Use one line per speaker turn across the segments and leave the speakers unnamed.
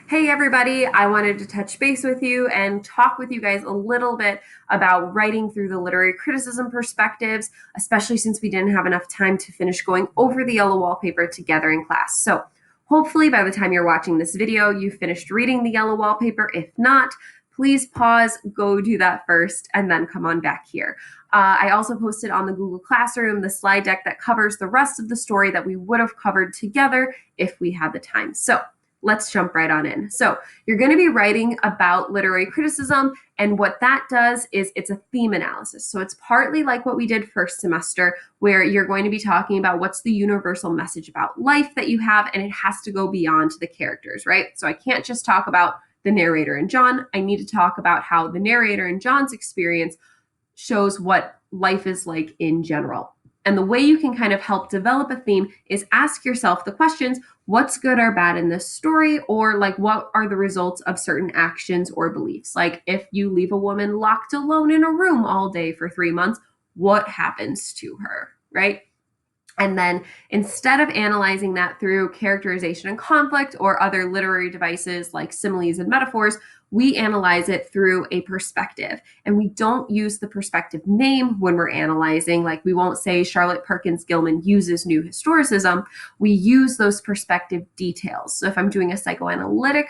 Hey everybody, I wanted to touch base with you and talk with you guys a little bit about writing through the literary criticism perspectives, especially since we didn't have enough time to finish going over the Yellow Wallpaper together in class. So hopefully by the time you're watching this video, you've finished reading the Yellow Wallpaper. If not, please pause, go do that first, and then come on back here. I also posted on the Google Classroom the slide deck that covers the rest of the story that we would have covered together if we had the time. So let's jump right on in. So you're going to be writing about literary criticism, and what that does is it's a theme analysis. So it's partly like what we did first semester, where you're going to be talking about what's the universal message about life that you have, and it has to go beyond the characters, right? So I can't just talk about the narrator and John. I need to talk about how the narrator and John's experience shows what life is like in general. And the way you can kind of help develop a theme is ask yourself the questions, what's good or bad in this story? Or like, what are the results of certain actions or beliefs? Like if you leave a woman locked alone in a room all day for 3 months, what happens to her, right? And then instead of analyzing that through characterization and conflict or other literary devices like similes and metaphors, we analyze it through a perspective. And we don't use the perspective name when we're analyzing. Like we won't say Charlotte Perkins Gilman uses new historicism. We use those perspective details. So if I'm doing a psychoanalytic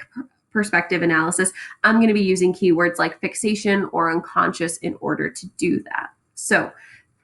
perspective analysis, I'm going to be using keywords like fixation or unconscious in order to do that. So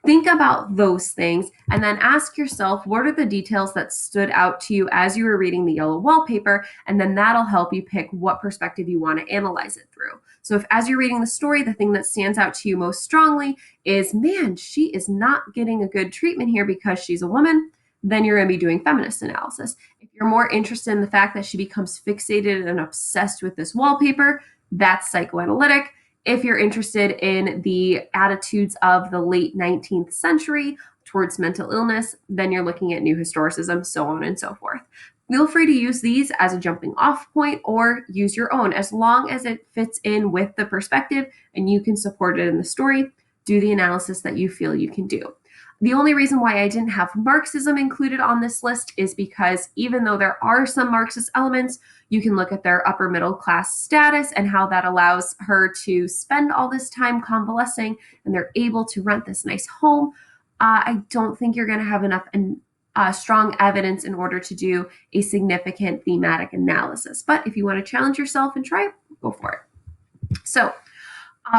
think about those things and then ask yourself, what are the details that stood out to you as you were reading the Yellow Wallpaper? And then that'll help you pick what perspective you want to analyze it through. So if as you're reading the story, the thing that stands out to you most strongly is, man, she is not getting a good treatment here because she's a woman, then you're going to be doing feminist analysis. If you're more interested in the fact that she becomes fixated and obsessed with this wallpaper, that's psychoanalytic. If you're interested in the attitudes of the late 19th century towards mental illness, then you're looking at new historicism, so on and so forth. Feel free to use these as a jumping off point or use your own as long as it fits in with the perspective and you can support it in the story. Do the analysis that you feel you can do. The only reason why I didn't have Marxism included on this list is because even though there are some Marxist elements, you can look at their upper middle class status and how that allows her to spend all this time convalescing and they're able to rent this nice home. I don't think you're going to have enough strong evidence in order to do a significant thematic analysis. But if you want to challenge yourself and try it, go for it. So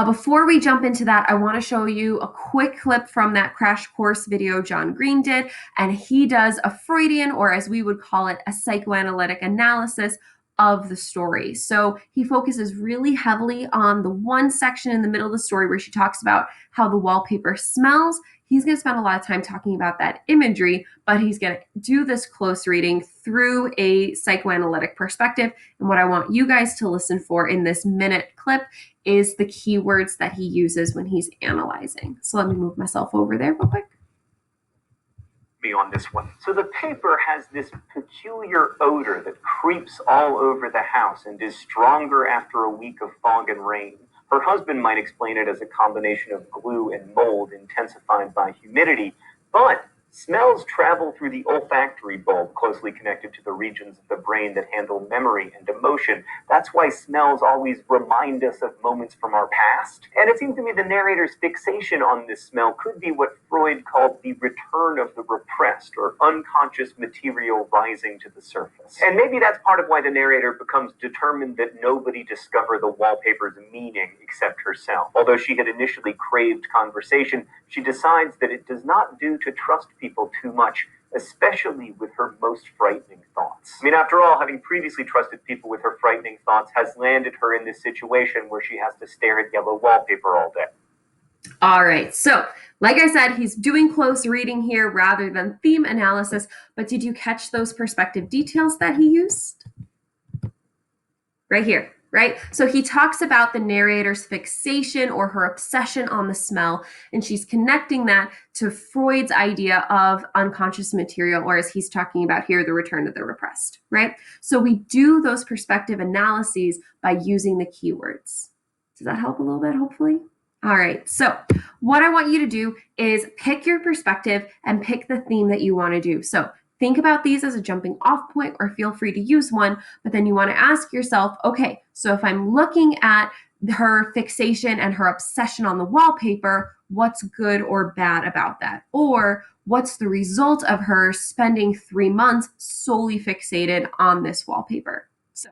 before we jump into that, I want to show you a quick clip from that crash course video John Green did, and he does a Freudian, or as we would call it, a psychoanalytic analysis of the story. So he focuses really heavily on the one section in the middle of the story where she talks about how the wallpaper smells. He's going to spend a lot of time talking about that imagery, but he's going to do this close reading through a psychoanalytic perspective. And what I want you guys to listen for in this minute clip is the keywords that he uses when he's analyzing. So let me move myself over there real quick.
Me on this one. So the paper has this peculiar odor that creeps all over the house and is stronger after a week of fog and rain. Her husband might explain it as a combination of glue and mold intensified by humidity, but smells travel through the olfactory bulb, closely connected to the regions of the brain that handle memory and emotion. That's why smells always remind us of moments from our past. And it seems to me the narrator's fixation on this smell could be what Freud called the return of the repressed or unconscious material rising to the surface. And maybe that's part of why the narrator becomes determined that nobody discover the wallpaper's meaning except herself. Although she had initially craved conversation, she decides that it does not do to trust people too much, especially with her most frightening thoughts. I mean, after all, having previously trusted people with her frightening thoughts has landed her in this situation where she has to stare at yellow wallpaper all day.
All right, so like I said, he's doing close reading here rather than theme analysis, but did you catch those perspective details that he used? Right here. Right? So he talks about the narrator's fixation or her obsession on the smell, and she's connecting that to Freud's idea of unconscious material, or as he's talking about here, the return of the repressed, right? So we do those perspective analyses by using the keywords. Does that help a little bit, hopefully? All right, so what I want you to do is pick your perspective and pick the theme that you want to do. So think about these as a jumping off point, or feel free to use one, but then you want to ask yourself, okay, so if I'm looking at her fixation and her obsession on the wallpaper, what's good or bad about that? Or what's the result of her spending 3 months solely fixated on this wallpaper? So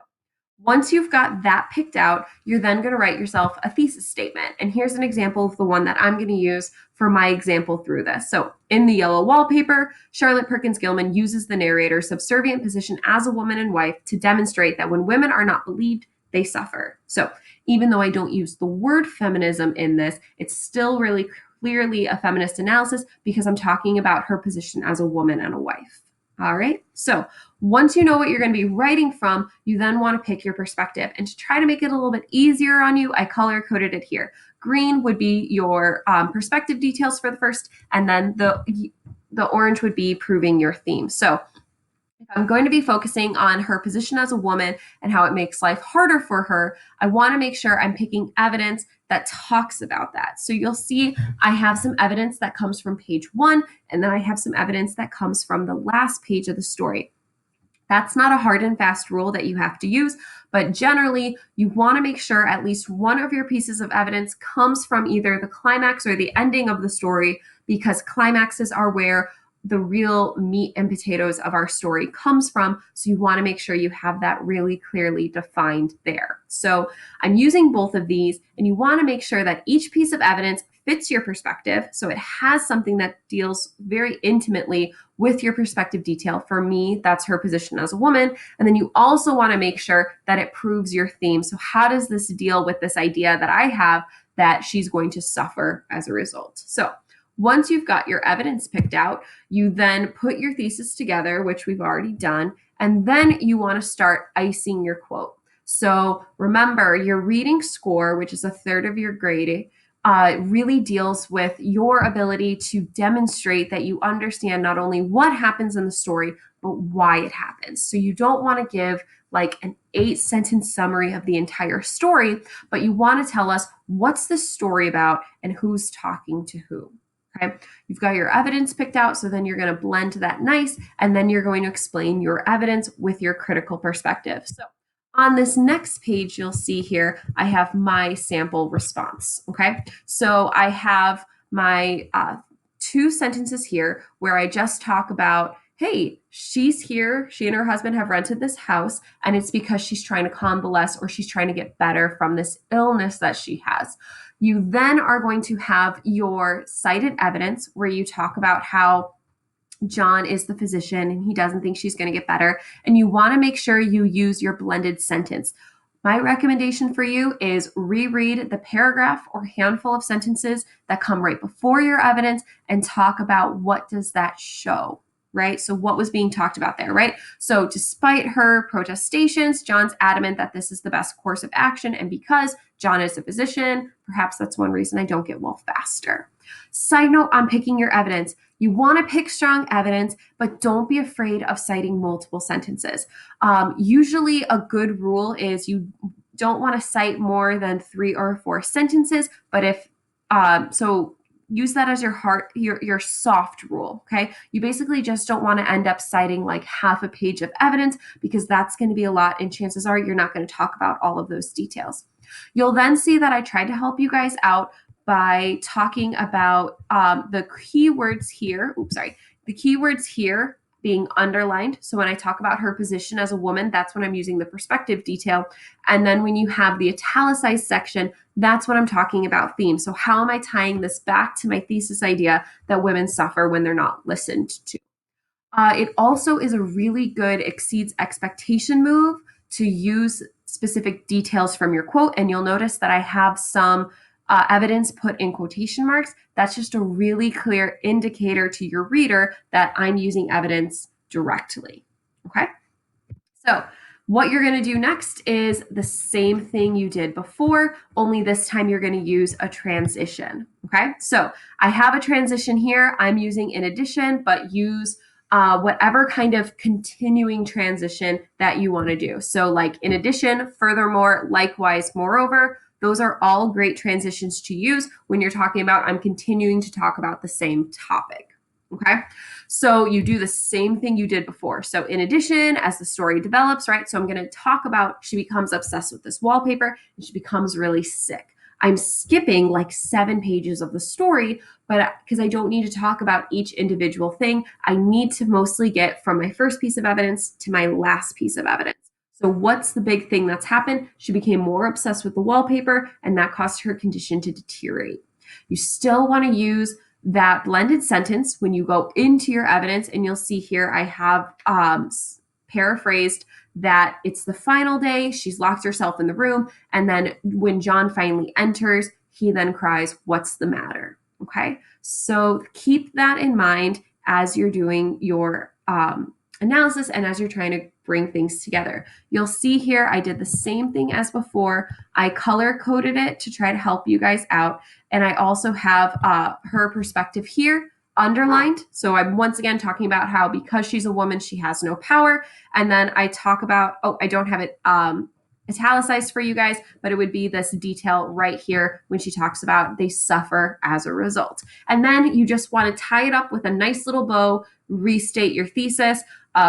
once you've got that picked out, you're then going to write yourself a thesis statement. And here's an example of the one that I'm going to use for my example through this. So in the Yellow Wallpaper, Charlotte Perkins Gilman uses the narrator's subservient position as a woman and wife to demonstrate that when women are not believed, they suffer. So even though I don't use the word feminism in this, it's still really clearly a feminist analysis because I'm talking about her position as a woman and a wife. All right, so once you know what you're going to be writing from, you then want to pick your perspective. And to try to make it a little bit easier on you, I color coded it here. Green would be your perspective details for the first, and then the orange would be proving your theme. So if I'm going to be focusing on her position as a woman and how it makes life harder for her, I want to make sure I'm picking evidence that talks about that. So you'll see I have some evidence that comes from page 1, and then I have some evidence that comes from the last page of the story. That's not a hard and fast rule that you have to use, but generally you want to make sure at least one of your pieces of evidence comes from either the climax or the ending of the story, because climaxes are where the real meat and potatoes of our story comes from. So you want to make sure you have that really clearly defined there. So I'm using both of these, and you want to make sure that each piece of evidence fits your perspective. So it has something that deals very intimately with your perspective detail. For me, that's her position as a woman. And then you also want to make sure that it proves your theme. So how does this deal with this idea that I have that she's going to suffer as a result? So once you've got your evidence picked out, you then put your thesis together, which we've already done, and then you want to start icing your quote. So remember, your reading score, which is a third of your grade, really deals with your ability to demonstrate that you understand not only what happens in the story, but why it happens. So you don't want to give like an 8-sentence summary of the entire story, but you want to tell us what's the story about and who's talking to who. Okay, you've got your evidence picked out, so then you're going to blend that nice, and then you're going to explain your evidence with your critical perspective. So on this next page, you'll see here, I have my sample response. Okay, so I have my 2 sentences here where I just talk about, hey, she's here, she and her husband have rented this house, and it's because she's trying to convalesce or she's trying to get better from this illness that she has. You then are going to have your cited evidence where you talk about how John is the physician and he doesn't think she's going to get better. And you want to make sure you use your blended sentence. My recommendation for you is reread the paragraph or handful of sentences that come right before your evidence and talk about what does that show, right? So what was being talked about there, right? So despite her protestations, John's adamant that this is the best course of action. And because John is a physician, perhaps that's one reason I don't get well faster. Side note on picking your evidence. You want to pick strong evidence, but don't be afraid of citing multiple sentences. Usually a good rule is you don't want to cite more than 3 or 4 sentences, but if, so use that as your soft rule, okay? You basically just don't want to end up citing like half a page of evidence because that's going to be a lot, and chances are you're not going to talk about all of those details. You'll then see that I tried to help you guys out by talking about the keywords here. The keywords here being underlined. So when I talk about her position as a woman, that's when I'm using the perspective detail. And then when you have the italicized section, that's when I'm talking about theme. So how am I tying this back to my thesis idea that women suffer when they're not listened to? It also is a really good exceeds expectation move to use specific details from your quote. And you'll notice that I have some evidence put in quotation marks. That's just a really clear indicator to your reader that I'm using evidence directly. Okay. So what you're going to do next is the same thing you did before, only this time you're going to use a transition. Okay. So I have a transition here. I'm using in addition, but use whatever kind of continuing transition that you want to do. So like in addition, furthermore, likewise, moreover, those are all great transitions to use when you're talking about I'm continuing to talk about the same topic. Okay. So you do the same thing you did before. So in addition, as the story develops, right? So I'm going to talk about she becomes obsessed with this wallpaper and she becomes really sick. I'm skipping like 7 pages of the story, but because I don't need to talk about each individual thing, I need to mostly get from my first piece of evidence to my last piece of evidence. So, what's the big thing that's happened? She became more obsessed with the wallpaper, and that caused her condition to deteriorate. You still want to use that blended sentence when you go into your evidence, and you'll see here I have paraphrased that it's the final day, she's locked herself in the room, and then when John finally enters, he then cries, "What's the matter?" Okay, so keep that in mind as you're doing your analysis and as you're trying to bring things together. You'll see here I did the same thing as before. I color coded it to try to help you guys out. And I also have her perspective here underlined. So I'm once again talking about how because she's a woman, she has no power. And then I talk about, oh, I don't have it italicized for you guys, but it would be this detail right here when she talks about they suffer as a result. And then you just want to tie it up with a nice little bow, restate your thesis.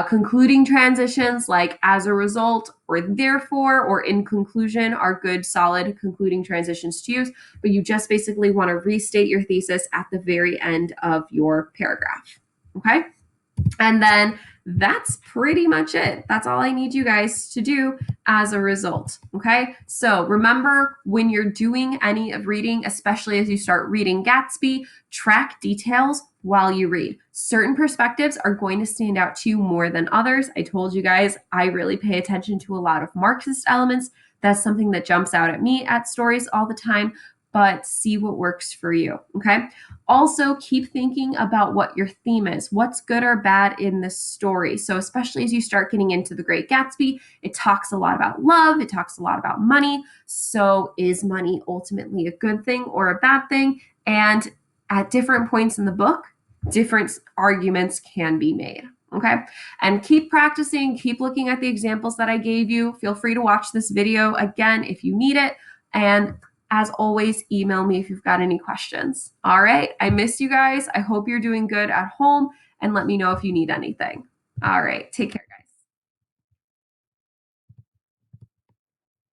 Concluding transitions like as a result or therefore or in conclusion are good, solid concluding transitions to use, but you just basically want to restate your thesis at the very end of your paragraph. Okay? And then that's pretty much it. That's all I need you guys to do as a result. Okay. So remember when you're doing any of reading, especially as you start reading Gatsby, track details while you read. Certain perspectives are going to stand out to you more than others. I told you guys I really pay attention to a lot of Marxist elements. That's something that jumps out at me at stories all the time, but see what works for you. Okay. Also, keep thinking about what your theme is. What's good or bad in this story? So, especially as you start getting into The Great Gatsby, it talks a lot about love, it talks a lot about money. So, is money ultimately a good thing or a bad thing? And at different points in the book, different arguments can be made. Okay. And keep practicing, keep looking at the examples that I gave you. Feel free to watch this video again if you need it. And as always, email me if you've got any questions. All right. I miss you guys. I hope you're doing good at home and let me know if you need anything. All right. Take care, guys.